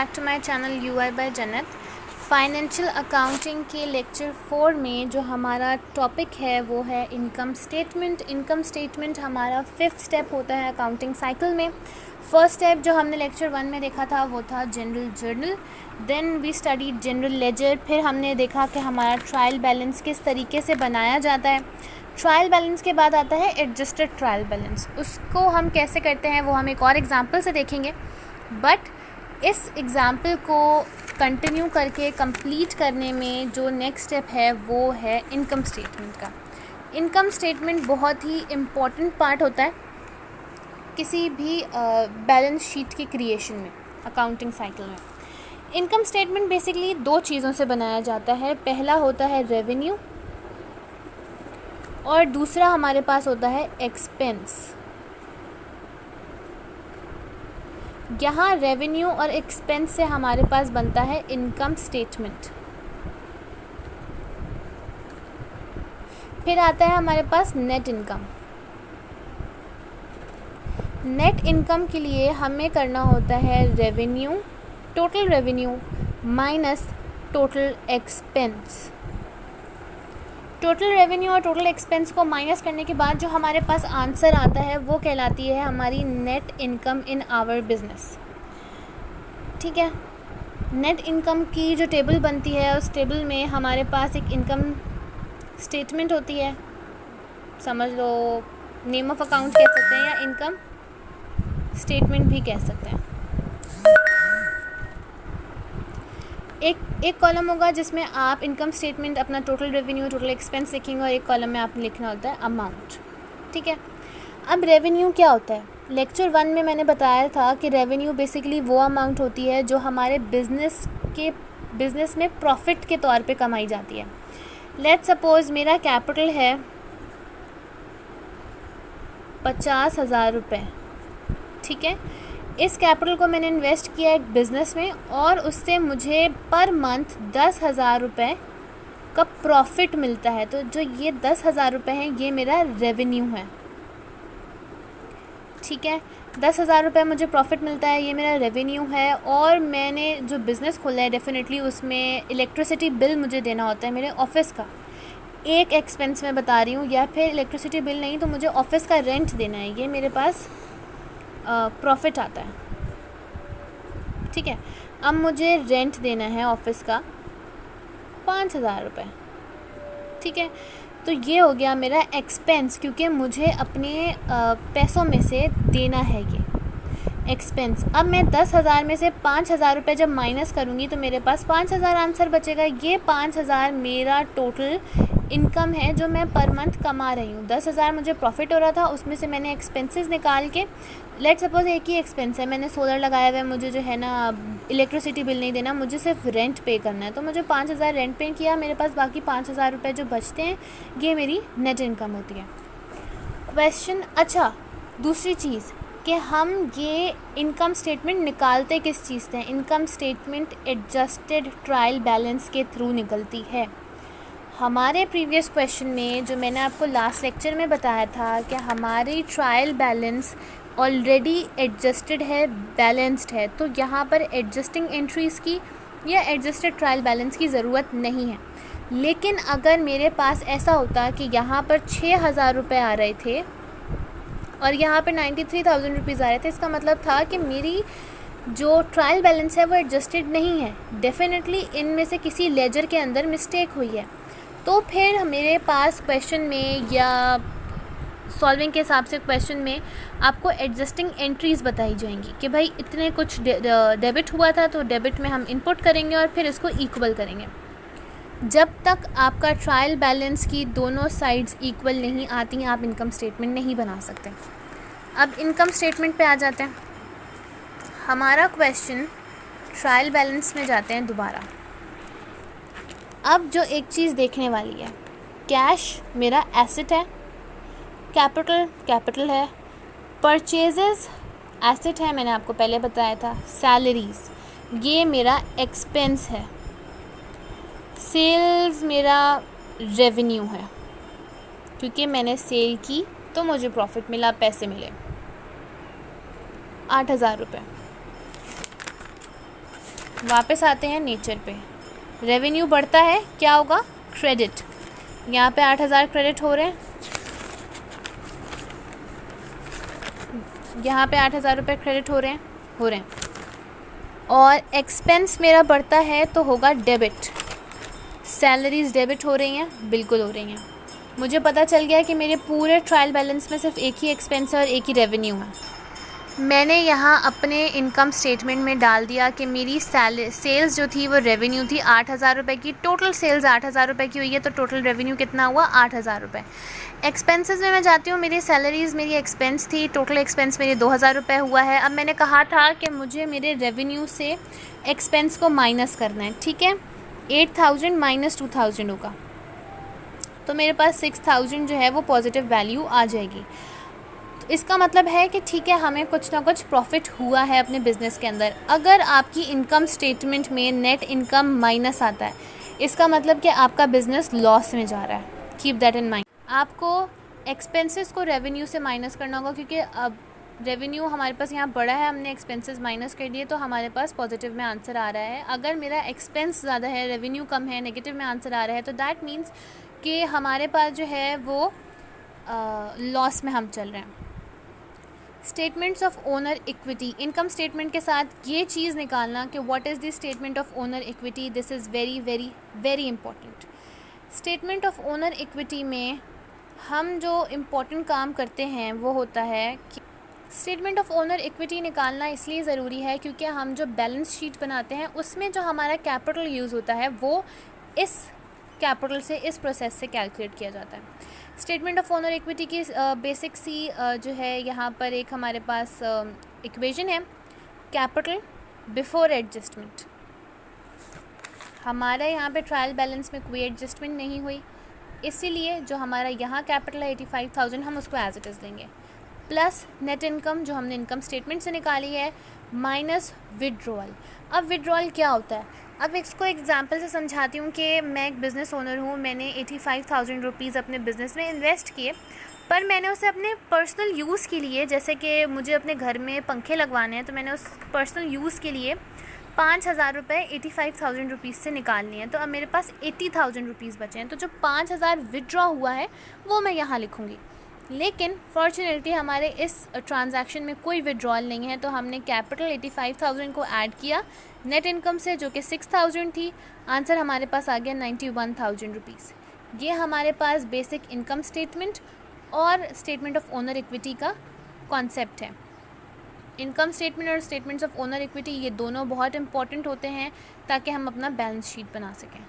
Back to my channel UI by Jannat. Financial accounting के lecture 4 में जो हमारा टॉपिक है वो है इनकम स्टेटमेंट। इनकम स्टेटमेंट हमारा 5th स्टेप होता है अकाउंटिंग साइकिल में। फर्स्ट स्टेप जो हमने लेक्चर 1 में देखा था वो था general journal, then we studied general ledger. फिर हमने देखा कि हमारा ट्रायल बैलेंस किस तरीके से बनाया जाता है। ट्रायल बैलेंस के बाद आता है एडजस्टेड ट्रायल बैलेंस। उसको हम कैसे करते हैं वो हम एक और एग्जांपल से देखेंगे, बट इस एग्ज़ाम्पल को कंटिन्यू करके कंप्लीट करने में जो नेक्स्ट स्टेप है वो है इनकम स्टेटमेंट का। इनकम स्टेटमेंट बहुत ही इम्पॉर्टेंट पार्ट होता है किसी भी बैलेंस शीट की क्रिएशन में, अकाउंटिंग साइकिल में। इनकम स्टेटमेंट बेसिकली 2 चीज़ों से बनाया जाता है। पहला होता है रेवेन्यू और दूसरा हमारे पास होता है एक्सपेंस। यहाँ रेवेन्यू और एक्सपेंस से हमारे पास बनता है इनकम स्टेटमेंट। फिर आता है हमारे पास नेट इनकम। नेट इनकम के लिए हमें करना होता है revenue, total revenue minus total expense. Total revenue और टोटल एक्सपेंस को माइनस करने के बाद जो हमारे पास आंसर आता है वो कहलाती है हमारी net income in our business. ठीक है, नेट इनकम की जो टेबल बनती है उस टेबल में हमारे पास एक इनकम स्टेटमेंट होती है, समझ लो नेम ऑफ अकाउंट कह सकते हैं या इनकम स्टेटमेंट भी कह सकते हैं। एक कॉलम होगा जिसमें आप इनकम स्टेटमेंट अपना टोटल रेवेन्यू, टोटल एक्सपेंस लिखेंगे और एक कॉलम में आपने लिखना होता है अमाउंट। ठीक है, अब रेवेन्यू क्या होता है? लेक्चर 1 में मैंने बताया था कि रेवेन्यू बेसिकली वो अमाउंट होती है जो हमारे बिज़नेस में प्रॉफिट के तौर पे कमाई जाती है। लेट्स सपोज़ मेरा कैपिटल है 50,000 रुपये। ठीक है, इस कैपिटल को मैंने इन्वेस्ट किया एक बिज़नेस में और उससे मुझे पर मंथ 10,000 रुपये का प्रॉफिट मिलता है। तो जो ये 10,000 रुपये हैं ये मेरा रेवेन्यू है। ठीक है, 10,000 रुपये मुझे प्रॉफिट मिलता है, ये मेरा रेवेन्यू है। और मैंने जो बिज़नेस खोला है डेफिनेटली उसमें इलेक्ट्रिसिटी बिल मुझे देना होता है मेरे ऑफिस का। एक एक्सपेंस मैं बता रही हूँ, या फिर इलेक्ट्रिसिटी बिल नहीं तो मुझे ऑफिस का रेंट देना है, ये मेरे पास प्रॉफिट आता है। ठीक है, अब मुझे रेंट देना है ऑफिस का 5,000 रुपये। ठीक है, तो ये हो गया मेरा एक्सपेंस, क्योंकि मुझे अपने पैसों में से देना है ये एक्सपेंस। अब मैं 10,000 में से 5,000 रुपये जब माइनस करूँगी तो मेरे पास 5,000 आंसर बचेगा। ये 5,000 मेरा टोटल इनकम है जो मैं पर मंथ कमा रही हूँ। 10,000 मुझे प्रॉफिट हो रहा था, उसमें से मैंने एक्सपेंसेस निकाल के, लेट्स सपोज एक ही एक्सपेंस है, मैंने सोलर लगाया हुआ है, मुझे जो है ना इलेक्ट्रिसिटी बिल नहीं देना, मुझे सिर्फ रेंट पे करना है, तो मुझे 5,000 रेंट पे किया, मेरे पास बाकी 5,000 रुपये जो बचते हैं ये मेरी नेट इनकम होती है। क्वेश्चन, अच्छा दूसरी चीज़ कि हम ये इनकम स्टेटमेंट निकालते किस चीज़ से हैं? Income statement adjusted trial balance के थ्रू निकलती है। हमारे प्रीवियस क्वेश्चन में जो मैंने आपको लास्ट लेक्चर में बताया था कि हमारी ट्रायल बैलेंस ऑलरेडी एडजस्टेड है, बैलेंस्ड है, तो यहाँ पर एडजस्टिंग एंट्रीज़ की या एडजस्टेड ट्रायल बैलेंस की ज़रूरत नहीं है। लेकिन अगर मेरे पास ऐसा होता कि यहाँ पर 6,000 रुपये आ रहे थे और यहाँ पर 93,000 रुपीज़ आ रहे थे, इसका मतलब था कि मेरी जो ट्रायल बैलेंस है वो एडजस्टेड नहीं है। डेफिनेटली इनमें से किसी लेजर के अंदर मिस्टेक हुई है। तो फिर मेरे पास क्वेश्चन में या सॉल्विंग के हिसाब से क्वेश्चन में आपको एडजस्टिंग एंट्रीज़ बताई जाएंगी कि भाई इतने कुछ डेबिट हुआ था तो डेबिट में हम इनपुट करेंगे और फिर इसको इक्वल करेंगे। जब तक आपका ट्रायल बैलेंस की दोनों साइड्स इक्वल नहीं आती आप इनकम स्टेटमेंट नहीं बना सकते। अब इनकम स्टेटमेंट पे आ जाते हैं। हमारा क्वेश्चन ट्रायल बैलेंस में जाते हैं दोबारा। अब जो एक चीज़ देखने वाली है, कैश मेरा एसेट है, कैपिटल है, परचेजेस एसेट है, मैंने आपको पहले बताया था, सैलरीज़ ये मेरा एक्सपेंस है, सेल्स मेरा रेवेन्यू है, क्योंकि मैंने सेल की तो मुझे प्रॉफिट मिला, पैसे मिले 8,000 रुपये। वापस आते हैं नेचर पे। रेवेन्यू बढ़ता है, क्या होगा? क्रेडिट। यहाँ पे 8,000 क्रेडिट हो रहे हैं, यहाँ पे 8,000 रुपये क्रेडिट हो रहे हैं। और एक्सपेंस मेरा बढ़ता है तो होगा डेबिट। सैलरीज डेबिट हो रही हैं, बिल्कुल हो रही हैं। मुझे पता चल गया कि मेरे पूरे ट्रायल बैलेंस में सिर्फ एक ही एक्सपेंस है और एक ही रेवेन्यू है। मैंने यहाँ अपने इनकम स्टेटमेंट में डाल दिया कि मेरी सेल्स जो थी वो रेवेन्यू थी 8,000 रुपये की। टोटल सेल्स 8,000 रुपये की हुई है, तो टोटल रेवेन्यू कितना हुआ? 8,000 रुपये। एक्सपेंसेस में मैं जाती हूँ, मेरी सैलरीज़ मेरी एक्सपेंस थी, टोटल एक्सपेंस मेरी 2,000 रुपये हुआ है। अब मैंने कहा था कि मुझे मेरे रेवेन्यू से एक्सपेंस को माइनस करना है, ठीक है। 8,000 माइनस 2,000 होगा, तो मेरे पास 6,000 जो है वो पॉजिटिव वैल्यू आ जाएगी। इसका मतलब है कि ठीक है, हमें कुछ ना कुछ प्रॉफिट हुआ है अपने बिज़नेस के अंदर। अगर आपकी इनकम स्टेटमेंट में नेट इनकम माइनस आता है, इसका मतलब कि आपका बिज़नेस लॉस में जा रहा है। Keep that in mind. आपको एक्सपेंसेस को रेवेन्यू से माइनस करना होगा, क्योंकि अब रेवेन्यू हमारे पास यहाँ बड़ा है, हमने एक्सपेंसेस माइनस कर दिए, तो हमारे पास पॉजिटिव में आंसर आ रहा है। अगर मेरा एक्सपेंस ज़्यादा है, रेवेन्यू कम है, नेगेटिव में आंसर आ रहा है, तो दैट मीन्स कि हमारे पास जो है वो लॉस में हम चल रहे हैं। Statements of owner equity. Income statement के साथ ये चीज़ निकालना कि what is the statement of owner equity, this is very very very important. Statement of owner equity में हम जो इम्पोर्टेंट काम करते हैं वो होता है कि स्टेटमेंट ऑफ ओनर इक्विटी निकालना इसलिए ज़रूरी है क्योंकि हम जो बैलेंस शीट बनाते हैं उसमें जो हमारा कैपिटल यूज़ होता है वो इस कैपिटल से, इस प्रोसेस से कैलकुलेट किया जाता है। स्टेटमेंट ऑफ ओनर इक्विटी की बेसिक सी जो है यहाँ पर एक हमारे पास इक्वेशन है, कैपिटल बिफोर एडजस्टमेंट। हमारा यहाँ पे ट्रायल बैलेंस में कोई एडजस्टमेंट नहीं हुई, इसीलिए जो हमारा यहाँ कैपिटल है 85,000, हम उसको एज इट इज़ लेंगे, प्लस नेट इनकम जो हमने इनकम स्टेटमेंट से निकाली है, माइनस विड्रॉल। अब विड्रॉल क्या होता है? अब इसको एग्जांपल से समझाती हूँ कि मैं एक बिज़नेस ओनर हूँ, मैंने 85,000 रुपीज़ अपने बिज़नेस में इन्वेस्ट किए, पर मैंने उसे अपने पर्सनल यूज़ के लिए, जैसे कि मुझे अपने घर में पंखे लगवाने हैं, तो मैंने उस पर्सनल यूज़ के लिए 5,000 रुपये 85,000 रुपीज़ से निकालनी है। तो अब मेरे पास 80,000 रुपीज़ बचे हैं, तो जो 5,000 विड्रॉ हुआ है वो मैं यहाँ लिखूँगी। लेकिन फॉर्चुनेटली हमारे इस ट्रांजैक्शन में कोई विड्रॉल नहीं है, तो हमने कैपिटल 85,000 को ऐड किया नेट इनकम से, जो कि 6,000 थी। आंसर हमारे पास आ गया 91,000 रुपीज़। ये हमारे पास बेसिक इनकम स्टेटमेंट और स्टेटमेंट ऑफ ओनर इक्विटी का कॉन्सेप्ट है। इनकम स्टेटमेंट और स्टेटमेंट्स ऑफ ओनर इक्विटी ये दोनों बहुत इंपॉर्टेंट होते हैं ताकि हम अपना बैलेंस शीट बना सकें।